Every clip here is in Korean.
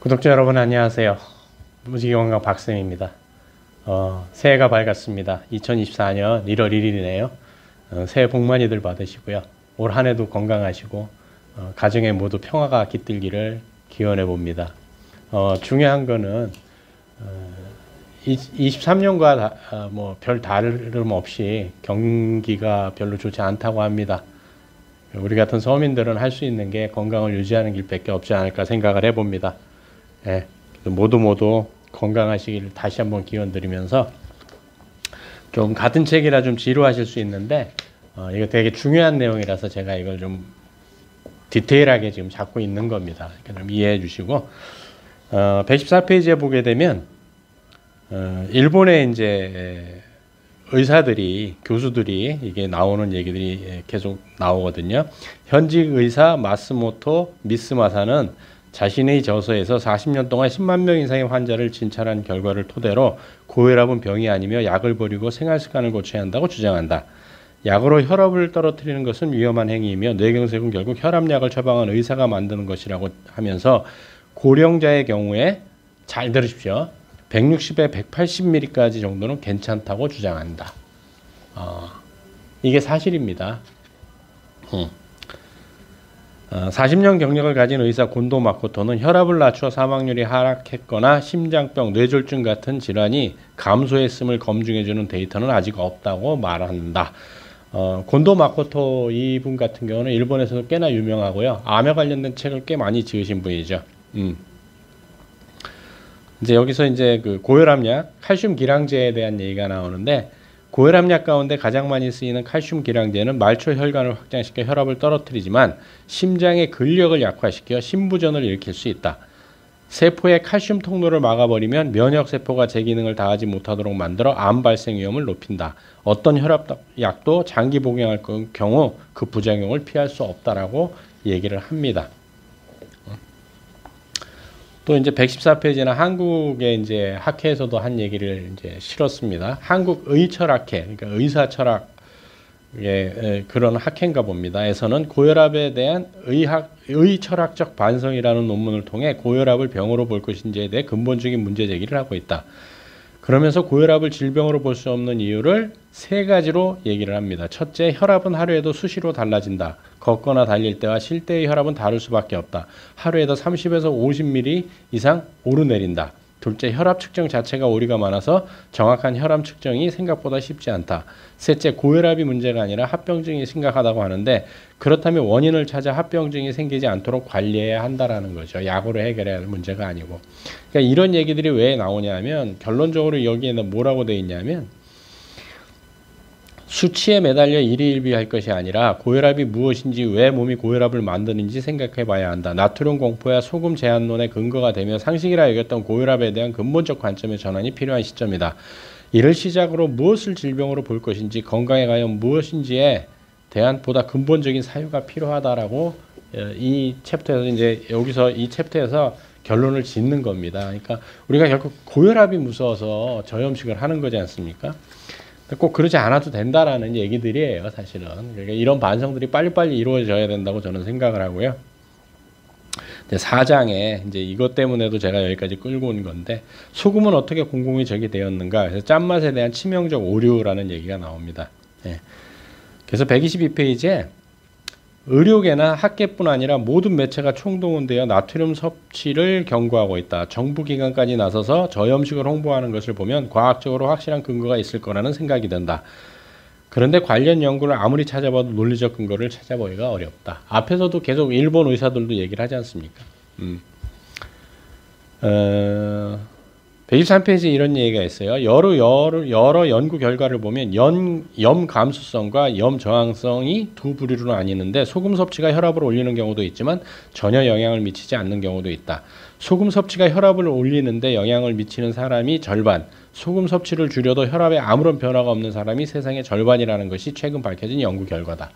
구독자 여러분 안녕하세요. 무지개건강 박쌤입니다. 새해가 밝았습니다. 2024년 1월 1일이네요. 새해 복 많이들 받으시고요. 올 한 해도 건강하시고 가정에 모두 평화가 깃들기를 기원해 봅니다. 중요한 거는 23년과 별 다름 없이 경기가 별로 좋지 않다고 합니다. 우리 같은 서민들은 할 수 있는 게 건강을 유지하는 길밖에 없지 않을까 생각을 해봅니다. 예, 모두 건강하시길 다시 한번 기원드리면서, 좀 같은 책이라 좀 지루하실 수 있는데 이거 되게 중요한 내용이라서 제가 이걸 좀 디테일하게 지금 잡고 있는 겁니다. 그러니까 좀 이해해 주시고, 114페이지에 보게 되면 일본의 이제 의사들이, 교수들이 이게 나오는 얘기들이 계속 나오거든요. 현직 의사 마스모토 미스마사는 자신의 저서에서 40년 동안 10만 명 이상의 환자를 진찰한 결과를 토대로 고혈압은 병이 아니며 약을 버리고 생활 습관을 고쳐야 한다고 주장한다. 약으로 혈압을 떨어뜨리는 것은 위험한 행위이며 뇌경색은 결국 혈압약을 처방한 의사가 만드는 것이라고 하면서, 고령자의 경우에 잘 들으십시오. 160에 180ml까지 정도는 괜찮다고 주장한다. 이게 사실입니다. 40년 경력을 가진 의사 곤도 마코토는 혈압을 낮춰 사망률이 하락했거나 심장병, 뇌졸중 같은 질환이 감소했음을 검증해주는 데이터는 아직 없다고 말한다. 곤도 마코토 이분 같은 경우는 일본에서도 꽤나 유명하고요. 암에 관련된 책을 꽤 많이 지으신 분이죠. 이제 여기서 이제 그 고혈압약, 칼슘 기량제에 대한 얘기가 나오는데, 고혈압약 가운데 가장 많이 쓰이는 칼슘 기량제는 말초 혈관을 확장시켜 혈압을 떨어뜨리지만 심장의 근력을 약화시켜 심부전을 일으킬 수 있다. 세포의 칼슘 통로를 막아버리면 면역세포가 제 기능을 다하지 못하도록 만들어 암 발생 위험을 높인다. 어떤 혈압약도 장기 복용할 경우 그 부작용을 피할 수 없다라고 얘기를 합니다. 또 이제 114페이지는 한국의 이제 학회에서도 한 얘기를 이제 실었습니다. 한국 의철학회, 그러니까 의사철학의 그런 학회인가 봅니다. 에서는 고혈압에 대한 의철학적 반성이라는 논문을 통해 고혈압을 병으로 볼 것인지에 대해 근본적인 문제 제기를 하고 있다. 그러면서 고혈압을 질병으로 볼 수 없는 이유를 세 가지로 얘기를 합니다. 첫째, 혈압은 하루에도 수시로 달라진다. 걷거나 달릴 때와 쉴 때의 혈압은 다를 수밖에 없다. 하루에도 30에서 50ml 이상 오르내린다. 둘째, 혈압 측정 자체가 오류가 많아서 정확한 혈압 측정이 생각보다 쉽지 않다. 셋째, 고혈압이 문제가 아니라 합병증이 심각하다고 하는데, 그렇다면 원인을 찾아 합병증이 생기지 않도록 관리해야 한다라는 거죠. 약으로 해결해야 할 문제가 아니고. 그러니까 이런 얘기들이 왜 나오냐면, 결론적으로 여기에는 뭐라고 되어 있냐면, 수치에 매달려 일희일비할 것이 아니라 고혈압이 무엇인지, 왜 몸이 고혈압을 만드는지 생각해 봐야 한다. 나트륨 공포야 소금 제한론의 근거가 되며 상식이라 여겼던 고혈압에 대한 근본적 관점의 전환이 필요한 시점이다. 이를 시작으로 무엇을 질병으로 볼 것인지, 건강에 과연 무엇인지에 대한 보다 근본적인 사유가 필요하다라고 이 챕터에서, 이제 여기서 이 챕터에서 결론을 짓는 겁니다. 그러니까 우리가 결국 고혈압이 무서워서 저염식을 하는 거지 않습니까? 꼭 그러지 않아도 된다라는 얘기들이에요, 사실은. 그러니까 이런 반성들이 빨리빨리 이루어져야 된다고 저는 생각을 하고요. 4장에 이제 이것 때문에도 제가 여기까지 끌고 온 건데, 소금은 어떻게 공공이 적이 되었는가? 그래서 짠맛에 대한 치명적 오류라는 얘기가 나옵니다. 그래서 122페이지에 의료계나 학계뿐 아니라 모든 매체가 총동원되어 나트륨 섭취를 경고하고 있다. 정부기관까지 나서서 저염식을 홍보하는 것을 보면 과학적으로 확실한 근거가 있을 거라는 생각이 든다. 그런데 관련 연구를 아무리 찾아봐도 논리적 근거를 찾아보기가 어렵다. 앞에서도 계속 일본 의사들도 얘기를 하지 않습니까? 123페이지에 이런 얘기가 있어요. 여러 연구 결과를 보면 염 감수성과 염 저항성이 두 부류로 나뉘는데, 소금 섭취가 혈압을 올리는 경우도 있지만 전혀 영향을 미치지 않는 경우도 있다. 소금 섭취가 혈압을 올리는데 영향을 미치는 사람이 절반, 소금 섭취를 줄여도 혈압에 아무런 변화가 없는 사람이 세상의 절반이라는 것이 최근 밝혀진 연구 결과다.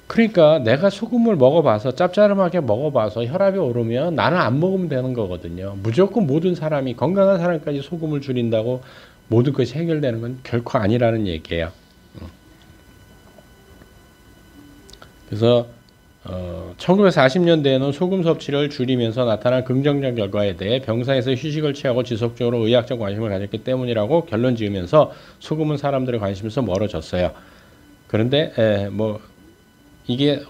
그러니까 내가 소금을 먹어봐서, 짭짤하게 먹어봐서 혈압이 오르면 나는 안 먹으면 되는 거거든요. 무조건 모든 사람이, 건강한 사람까지 소금을 줄인다고 모든 것이 해결되는 건 결코 아니라는 얘기예요. 그래서 1940년대에는 소금 섭취를 줄이면서 나타난 긍정적 결과에 대해 병사에서 휴식을 취하고 지속적으로 의학적 관심을 가졌기 때문이라고 결론 지으면서 소금은 사람들의 관심에서 멀어졌어요. 그런데 이게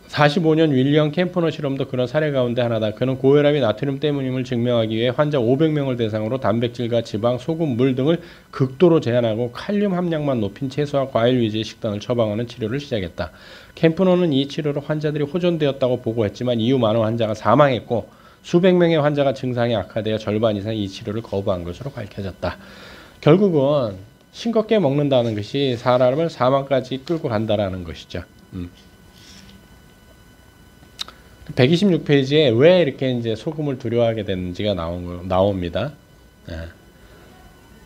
45년 윌리엄 캠퍼너 실험도 그런 사례 가운데 하나다. 그는 고혈압이 나트륨 때문임을 증명하기 위해 환자 500명을 대상으로 단백질과 지방, 소금, 물 등을 극도로 제한하고 칼륨 함량만 높인 채소와 과일 위주의 식단을 처방하는 치료를 시작했다. 캠퍼너는 이 치료로 환자들이 호전되었다고 보고했지만 이후 많은 환자가 사망했고 수백 명의 환자가 증상이 악화되어 절반 이상이 이 치료를 거부한 것으로 밝혀졌다. 결국은 싱겁게 먹는다는 것이 사람을 사망까지 끌고 간다라는 것이죠. 126페이지에 왜 이렇게 이제 소금을 두려워하게 됐는지가 나옵니다.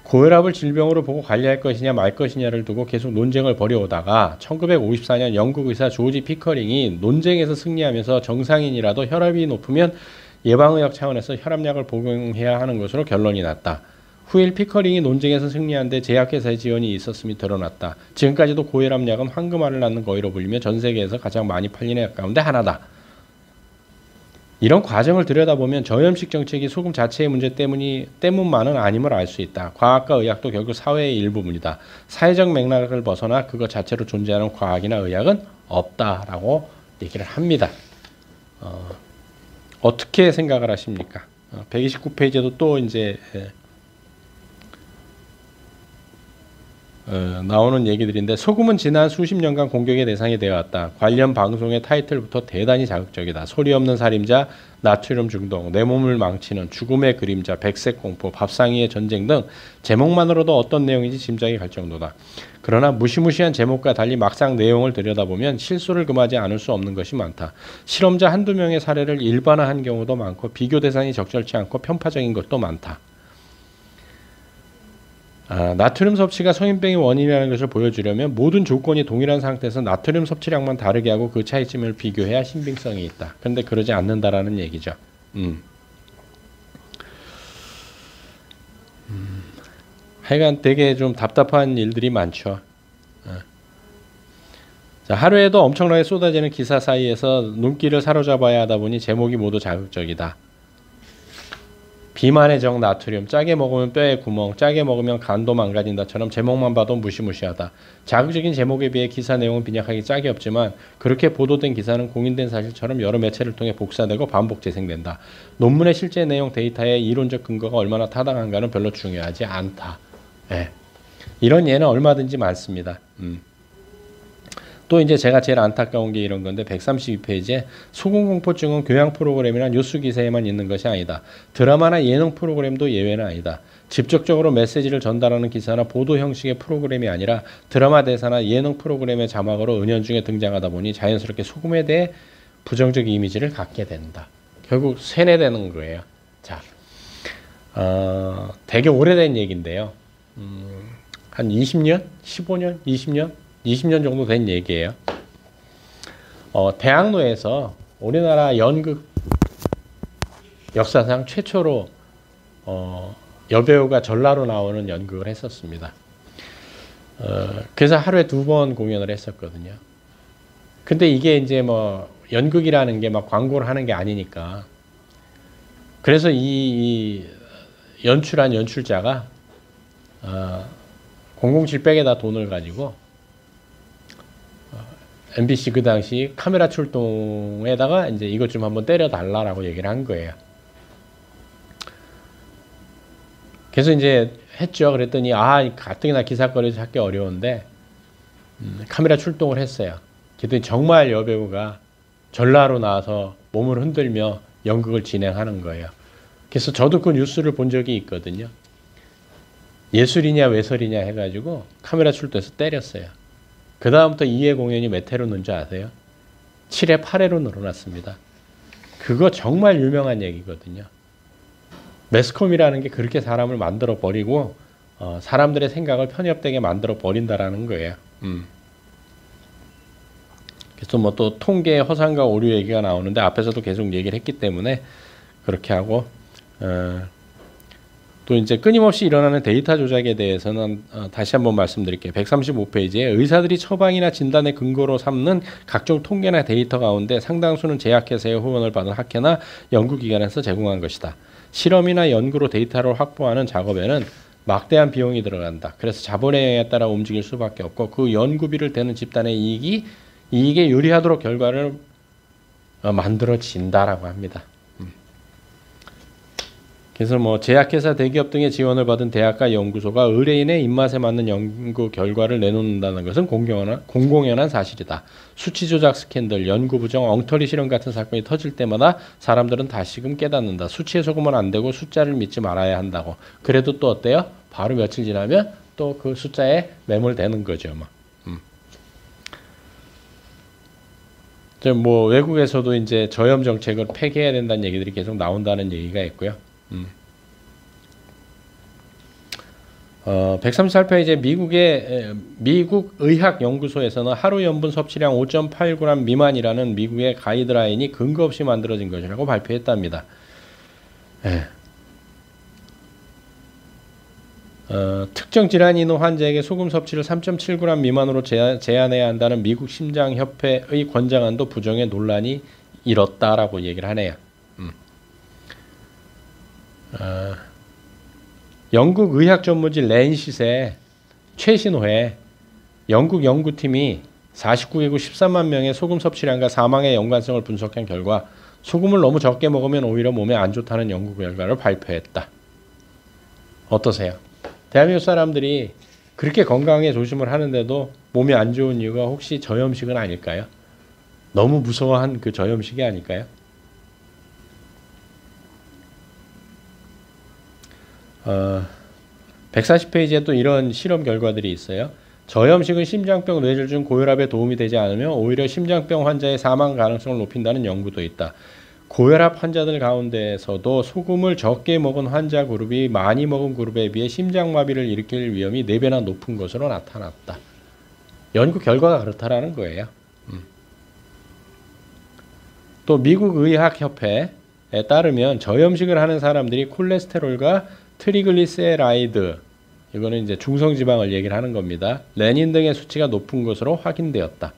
고혈압을 질병으로 보고 관리할 것이냐 말 것이냐를 두고 계속 논쟁을 벌여오다가 1954년 영국 의사 조지 피커링이 논쟁에서 승리하면서 정상인이라도 혈압이 높으면 예방의학 차원에서 혈압약을 복용해야 하는 것으로 결론이 났다. 후일 피커링이 논쟁에서 승리한 데 제약회사의 지원이 있었음이 드러났다. 지금까지도 고혈압약은 황금알을 낳는 거위로 불리며 전 세계에서 가장 많이 팔리는 약 가운데 하나다. 이런 과정을 들여다보면 저염식 정책이 소금 자체의 문제 때문만은 아님을 알 수 있다. 과학과 의학도 결국 사회의 일부분이다. 사회적 맥락을 벗어나 그것 자체로 존재하는 과학이나 의학은 없다라고 얘기를 합니다. 어떻게 생각을 하십니까? 129페이지에도 또 이제 나오는 얘기들인데 소금은 지난 수십 년간 공격의 대상이 되어왔다. 관련 방송의 타이틀부터 대단히 자극적이다. 소리 없는 살인자, 나트륨 중독, 내 몸을 망치는 죽음의 그림자, 백색 공포, 밥상위의 전쟁 등 제목만으로도 어떤 내용인지 짐작이 갈 정도다. 그러나 무시무시한 제목과 달리 막상 내용을 들여다보면 실수를 금하지 않을 수 없는 것이 많다. 실험자 한두 명의 사례를 일반화한 경우도 많고 비교 대상이 적절치 않고 편파적인 것도 많다. 나트륨 섭취가 성인병의 원인이라는 것을 보여주려면 모든 조건이 동일한 상태에서 나트륨 섭취량만 다르게 하고 그 차이점을 비교해야 신빙성이 있다. 그런데 그러지 않는다라는 얘기죠. 하여간 되게 좀 답답한 일들이 많죠. 자, 하루에도 엄청나게 쏟아지는 기사 사이에서 눈길을 사로잡아야 하다 보니 제목이 모두 자극적이다. 비만의 적 나트륨, 짜게 먹으면 뼈에 구멍, 짜게 먹으면 간도 망가진다처럼 제목만 봐도 무시무시하다. 자극적인 제목에 비해 기사 내용은 빈약하게 짝이 없지만 그렇게 보도된 기사는 공인된 사실처럼 여러 매체를 통해 복사되고 반복 재생된다. 논문의 실제 내용 데이터의 이론적 근거가 얼마나 타당한가는 별로 중요하지 않다. 이런 예는 얼마든지 많습니다. 또 이제 제가 제일 안타까운 게 이런 건데 132페이지에 소금공포증은 교양 프로그램이나 뉴스 기사에만 있는 것이 아니다. 드라마나 예능 프로그램도 예외는 아니다. 직접적으로 메시지를 전달하는 기사나 보도 형식의 프로그램이 아니라 드라마 대사나 예능 프로그램의 자막으로 은연중에 등장하다 보니 자연스럽게 소금에 대해 부정적 이미지를 갖게 된다. 결국 세뇌되는 거예요. 자, 되게 오래된 얘기인데요. 한 20년? 15년? 20년 정도 된 얘기예요. 대학로에서 우리나라 연극 역사상 최초로 여배우가 전라로 나오는 연극을 했었습니다. 그래서 하루에 2번 공연을 했었거든요. 근데 이게 이제 뭐 연극이라는 게 막 광고를 하는 게 아니니까 그래서 이 연출한 연출자가 007백에다 돈을 가지고 MBC 그 당시 카메라 출동에다가 이제 이것 좀 한번 때려달라라고 얘기를 한 거예요. 그래서 이제 했죠. 그랬더니 가뜩이나 기사거리 찾기 어려운데 카메라 출동을 했어요. 그랬더니 정말 여배우가 전라로 나와서 몸을 흔들며 연극을 진행하는 거예요. 그래서 저도 그 뉴스를 본 적이 있거든요. 예술이냐 외설이냐 해가지고 카메라 출동해서 때렸어요. 그 다음부터 2회 공연이 몇 회로 넣은 줄 아세요? 7회, 8회로 늘어났습니다. 그거 정말 유명한 얘기거든요. 매스컴이라는 게 그렇게 사람을 만들어 버리고 사람들의 생각을 편협되게 만들어 버린다라는 거예요. 그래서 뭐 또 통계 허상과 오류 얘기가 나오는데 앞에서도 계속 얘기를 했기 때문에 그렇게 하고 또 이제 끊임없이 일어나는 데이터 조작에 대해서는 다시 한번 말씀드릴게요. 135페이지에 의사들이 처방이나 진단의 근거로 삼는 각종 통계나 데이터 가운데 상당수는 제약회사의 후원을 받은 학회나 연구기관에서 제공한 것이다. 실험이나 연구로 데이터를 확보하는 작업에는 막대한 비용이 들어간다. 그래서 자본의 영향에 따라 움직일 수밖에 없고 그 연구비를 대는 집단의 이익에 유리하도록 결과를 만들어진다라고 합니다. 그래서 뭐 제약회사, 대기업 등의 지원을 받은 대학과 연구소가 의뢰인의 입맛에 맞는 연구 결과를 내놓는다는 것은 공공연한 사실이다. 수치 조작 스캔들, 연구 부정, 엉터리 실험 같은 사건이 터질 때마다 사람들은 다시금 깨닫는다. 수치에 속으면 안 되고 숫자를 믿지 말아야 한다고. 그래도 또 어때요? 바로 며칠 지나면 또 그 숫자에 매몰되는 거죠. 뭐 외국에서도 이제 저염 정책을 폐기해야 된다는 얘기들이 계속 나온다는 얘기가 있고요. 138페이지에 미국 의학연구소에서는 하루 염분 섭취량 5.8g 미만이라는 미국의 가이드라인이 근거 없이 만들어진 것이라고 발표했답니다. 특정 질환이 있는 환자에게 소금 섭취를 3.7g 미만으로 제한해야 한다는 미국 심장협회의 권장안도 부정의 논란이 일었다라고 얘기를 하네요. 영국 의학 전문지 랜싯의 최신 회 영국 연구팀이 49개국 13만 명의 소금 섭취량과 사망의 연관성을 분석한 결과 소금을 너무 적게 먹으면 오히려 몸에 안 좋다는 연구 결과를 발표했다. 어떠세요? 대한민국 사람들이 그렇게 건강에 조심을 하는데도 몸이 안 좋은 이유가 혹시 저염식은 아닐까요? 너무 무서워한 그 저염식이 아닐까요? 140페이지에 또 이런 실험 결과들이 있어요. 저염식은 심장병, 뇌졸중, 고혈압에 도움이 되지 않으며 오히려 심장병 환자의 사망 가능성을 높인다는 연구도 있다. 고혈압 환자들 가운데에서도 소금을 적게 먹은 환자 그룹이 많이 먹은 그룹에 비해 심장마비를 일으킬 위험이 4배나 높은 것으로 나타났다. 연구 결과가 그렇다라는 거예요. 또 미국 의학협회에 따르면 저염식을 하는 사람들이 콜레스테롤과 트리글리세라이드, 이거는 이제 중성지방을 얘기를 하는 겁니다. 레닌 등의 수치가 높은 것으로 확인되었다.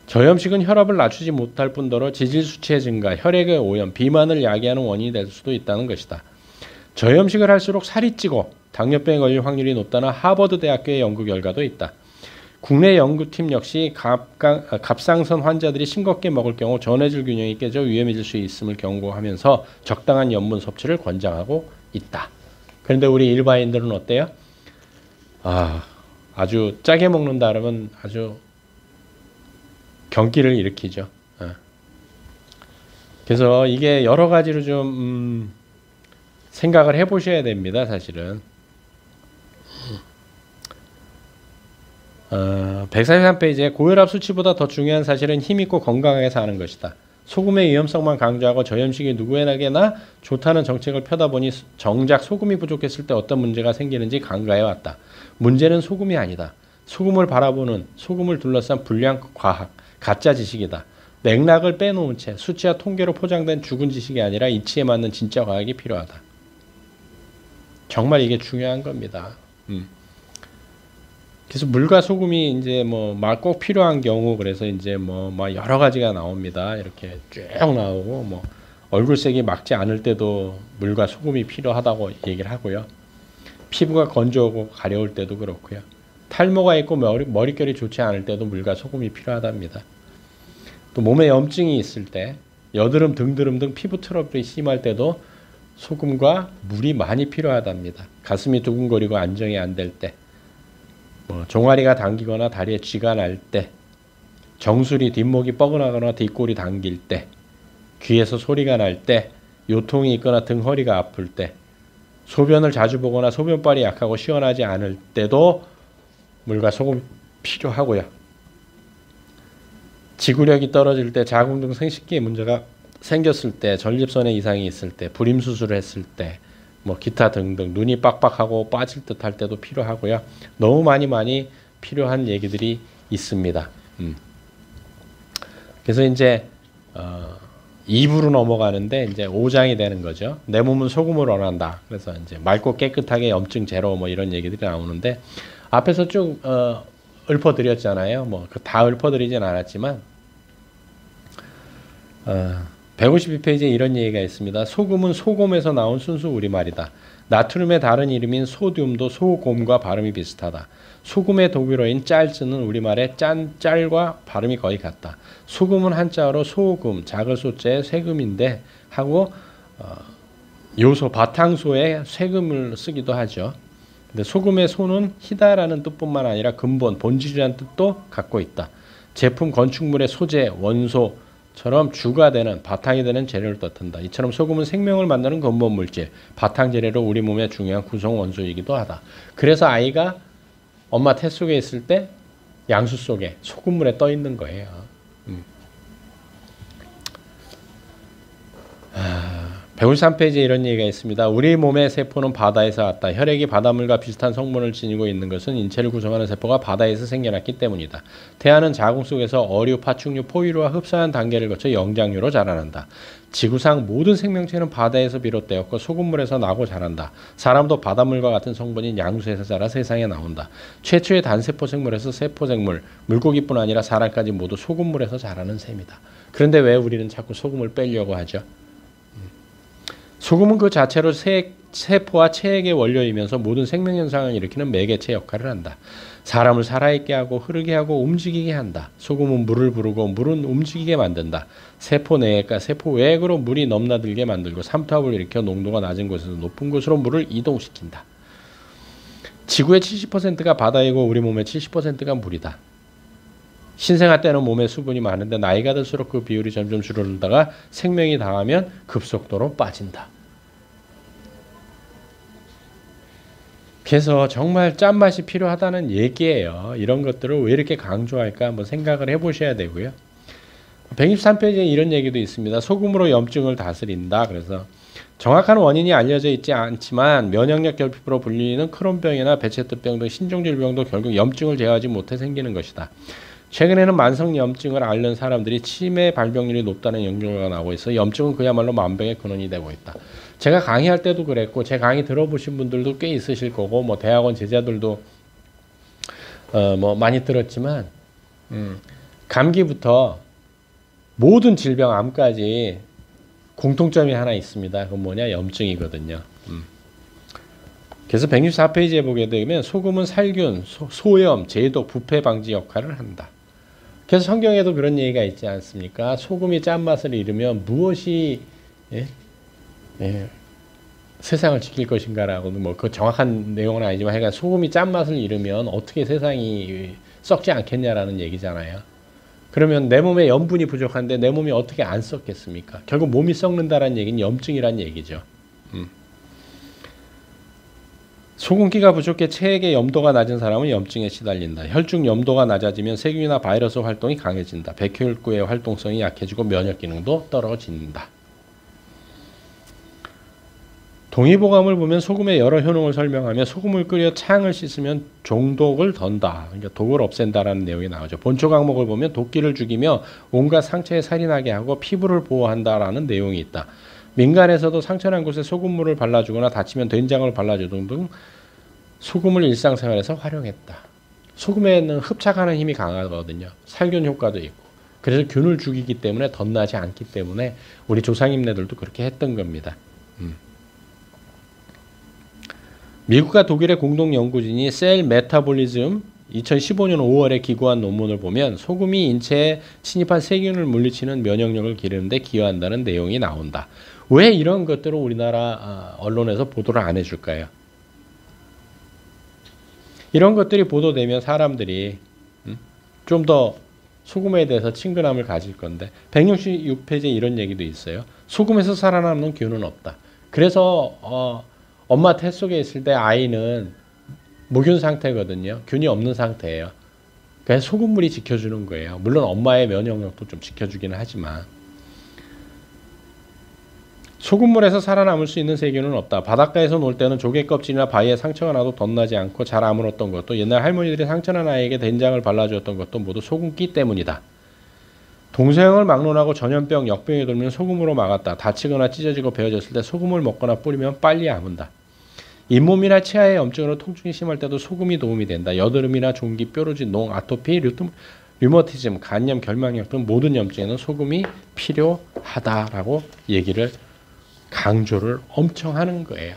저염식은 혈압을 낮추지 못할 뿐더러 지질 수치의 증가, 혈액의 오염, 비만을 야기하는 원인이 될 수도 있다는 것이다. 저염식을 할수록 살이 찌고 당뇨병에 걸릴 확률이 높다는 하버드 대학교의 연구 결과도 있다. 국내 연구팀 역시 갑상선 환자들이 싱겁게 먹을 경우 전해질 균형이 깨져 위험해질 수 있음을 경고하면서 적당한 염분 섭취를 권장하고 있다. 그런데 우리 일반인들은 어때요? 아주 짜게 먹는다 그러면 아주 경기를 일으키죠. 그래서 이게 여러 가지로 좀 생각을 해보셔야 됩니다. 사실은 143페이지에 고혈압 수치보다 더 중요한 사실은 힘있고 건강하게 사는 것이다. 소금의 위험성만 강조하고 저염식이 누구에게나 좋다는 정책을 펴다 보니 정작 소금이 부족했을 때 어떤 문제가 생기는지 간과해 왔다. 문제는 소금이 아니다. 소금을 바라보는, 소금을 둘러싼 불량 과학, 가짜 지식이다. 맥락을 빼놓은 채 수치와 통계로 포장된 죽은 지식이 아니라 이치에 맞는 진짜 과학이 필요하다. 정말 이게 중요한 겁니다. 그래서 물과 소금이 이제 뭐 막 꼭 필요한 경우, 그래서 이제 뭐 여러 가지가 나옵니다. 이렇게 쭉 나오고, 뭐 얼굴색이 막지 않을 때도 물과 소금이 필요하다고 얘기를 하고요. 피부가 건조하고 가려울 때도 그렇고요. 탈모가 있고 머릿결이 좋지 않을 때도 물과 소금이 필요하답니다. 또 몸에 염증이 있을 때, 여드름, 등드름 등 피부 트러블이 심할 때도 소금과 물이 많이 필요하답니다. 가슴이 두근거리고 안정이 안 될 때, 종아리가 당기거나 다리에 쥐가 날 때, 정수리 뒷목이 뻐근하거나 뒷골이 당길 때, 귀에서 소리가 날 때, 요통이 있거나 등 허리가 아플 때, 소변을 자주 보거나 소변발이 약하고 시원하지 않을 때도 물과 소금이 필요하고요. 지구력이 떨어질 때, 자궁 등 생식기에 문제가 생겼을 때, 전립선에 이상이 있을 때, 불임 수술을 했을 때, 기타 등등 눈이 빡빡하고 빠질 듯 할 때도 필요하고요. 너무 많이 필요한 얘기들이 있습니다. 그래서 이제 2부로 넘어가는데 이제 5장이 되는 거죠. 내 몸은 소금을 원한다. 그래서 이제 맑고 깨끗하게 염증 제로 뭐 이런 얘기들이 나오는데 앞에서 쭉 읊어드렸잖아요. 뭐 다 읊어드리진 않았지만 152페이지에 이런 얘기가 있습니다. 소금은 소금에서 나온 순수 우리말이다. 나트륨의 다른 이름인 소듐도 소곰과 발음이 비슷하다. 소금의 독일어인 짤즈는 우리말의 짤과 발음이 거의 같다. 소금은 한자어로 소금, 작을 소자의 쇠금인데 하고 요소, 바탕소에 쇠금을 쓰기도 하죠. 근데 소금의 소는 희다라는 뜻뿐만 아니라 근본, 본질이라는 뜻도 갖고 있다. 제품, 건축물의 소재, 원소처럼 주가 되는, 바탕이 되는 재료를 뜻한다. 이처럼 소금은 생명을 만드는 근본 물질, 바탕 재료로 우리 몸의 중요한 구성 원소이기도 하다. 그래서 아이가 엄마 태 속에 있을 때 양수 속에 소금물에 떠 있는 거예요. 153페이지에 이런 얘기가 있습니다. 우리 몸의 세포는 바다에서 왔다. 혈액이 바닷물과 비슷한 성분을 지니고 있는 것은 인체를 구성하는 세포가 바다에서 생겨났기 때문이다. 태아는 자궁 속에서 어류, 파충류, 포유류와 흡사한 단계를 거쳐 영장류로 자라난다. 지구상 모든 생명체는 바다에서 비롯되었고 소금물에서 나고 자란다. 사람도 바닷물과 같은 성분인 양수에서 자라 세상에 나온다. 최초의 단세포 생물에서 세포생물, 물고기뿐 아니라 사람까지 모두 소금물에서 자라는 셈이다. 그런데 왜 우리는 자꾸 소금을 빼려고 하죠? 소금은 그 자체로 세포와 체액의 원료이면서 모든 생명현상을 일으키는 매개체 역할을 한다. 사람을 살아있게 하고 흐르게 하고 움직이게 한다. 소금은 물을 부르고 물은 움직이게 만든다. 세포 내액과 세포 외액으로 물이 넘나들게 만들고 삼투압을 일으켜 농도가 낮은 곳에서 높은 곳으로 물을 이동시킨다. 지구의 70%가 바다이고 우리 몸의 70%가 물이다. 신생아 때는 몸에 수분이 많은데 나이가 들수록 그 비율이 점점 줄어들다가 생명이 다하면 급속도로 빠진다. 그래서 정말 짠맛이 필요하다는 얘기예요. 이런 것들을 왜 이렇게 강조할까 한번 생각을 해보셔야 되고요. 123페이지에 이런 얘기도 있습니다. 소금으로 염증을 다스린다. 그래서 정확한 원인이 알려져 있지 않지만 면역력 결핍으로 불리는 크론병이나 배체뜨병 등 신종질병도 결국 염증을 제어하지 못해 생기는 것이다. 최근에는 만성 염증을 앓는 사람들이 치매 발병률이 높다는 연구가 나오고 있어 염증은 그야말로 만병의 근원이 되고 있다. 제가 강의할 때도 그랬고 제 강의 들어보신 분들도 꽤 있으실 거고 뭐 대학원 제자들도 뭐 많이 들었지만 감기부터 모든 질병 암까지 공통점이 하나 있습니다. 그건 뭐냐? 염증이거든요. 그래서 164페이지에 보게 되면 소금은 살균, 소염, 제독, 부패 방지 역할을 한다. 그래서 성경에도 그런 얘기가 있지 않습니까? 소금이 짠맛을 잃으면 무엇이 세상을 지킬 것인가라고 뭐 그 정확한 내용은 아니지만 하여간 소금이 짠맛을 잃으면 어떻게 세상이 썩지 않겠냐라는 얘기잖아요. 그러면 내 몸에 염분이 부족한데 내 몸이 어떻게 안 썩겠습니까? 결국 몸이 썩는다는 얘기는 염증이란 얘기죠. 소금기가 부족해 체액의 염도가 낮은 사람은 염증에 시달린다. 혈중 염도가 낮아지면 세균이나 바이러스 활동이 강해진다. 백혈구의 활동성이 약해지고 면역 기능도 떨어진다. 동의보감을 보면 소금의 여러 효능을 설명하며 소금을 끓여 창을 씻으면 종독을 던다. 그러니까 독을 없앤다라는 내용이 나오죠. 본초 강목을 보면 도끼를 죽이며 온갖 상처에 살이 나게 하고 피부를 보호한다라는 내용이 있다. 민간에서도 상처난 곳에 소금물을 발라주거나 다치면 된장을 발라주던 등 소금을 일상생활에서 활용했다. 소금에는 흡착하는 힘이 강하거든요. 살균 효과도 있고. 그래서 균을 죽이기 때문에 덧나지 않기 때문에 우리 조상님네들도 그렇게 했던 겁니다. 미국과 독일의 공동 연구진이 셀 메타볼리즘 2015년 5월에 기고한 논문을 보면 소금이 인체에 침입한 세균을 물리치는 면역력을 기르는데 기여한다는 내용이 나온다. 왜 이런 것들을 우리나라 언론에서 보도를 안 해줄까요? 이런 것들이 보도되면 사람들이 좀 더 소금에 대해서 친근함을 가질 건데 166페이지에 이런 얘기도 있어요. 소금에서 살아남는 균은 없다. 그래서 엄마 태 속에 있을 때 아이는 무균 상태거든요. 균이 없는 상태예요. 그래서 소금물이 지켜주는 거예요. 물론 엄마의 면역력도 좀 지켜주기는 하지만 소금물에서 살아남을 수 있는 세균은 없다. 바닷가에서 놀 때는 조개 껍질이나 바위에 상처가 나도 덧나지 않고 잘 아물었던 것도 옛날 할머니들이 상처난 아이에게 된장을 발라주었던 것도 모두 소금기 때문이다. 동서양을 막론하고 전염병, 역병이 돌면 소금으로 막았다. 다치거나 찢어지고 베어졌을 때 소금을 먹거나 뿌리면 빨리 아문다. 잇몸이나 치아의 염증으로 통증이 심할 때도 소금이 도움이 된다. 여드름이나 종기, 뾰루지, 농, 아토피, 류머티즘, 간염, 결막염 등 모든 염증에는 소금이 필요하다라고 얘기를 강조를 엄청 하는 거예요.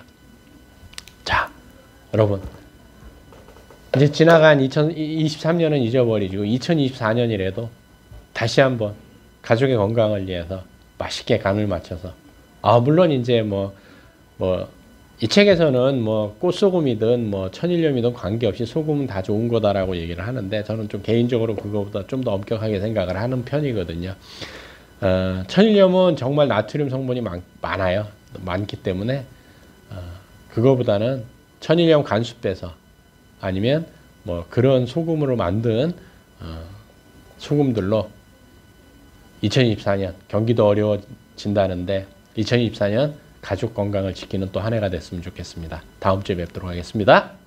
자, 여러분 이제 지나간 2023년은 잊어버리고 2024년이라도 다시 한번 가족의 건강을 위해서 맛있게 간을 맞춰서 물론 이제 이 책에서는 꽃소금이든 천일염이든 관계없이 소금은 다 좋은 거다라고 얘기를 하는데 저는 좀 개인적으로 그거보다 좀 더 엄격하게 생각을 하는 편이거든요. 천일염은 정말 나트륨 성분이 많아요. 많기 때문에 그거보다는 천일염 간수 빼서 아니면 그런 소금으로 만든 소금들로 2024년 경기도 어려워진다는데 2024년 가족 건강을 지키는 또 한 해가 됐으면 좋겠습니다. 다음 주에 뵙도록 하겠습니다.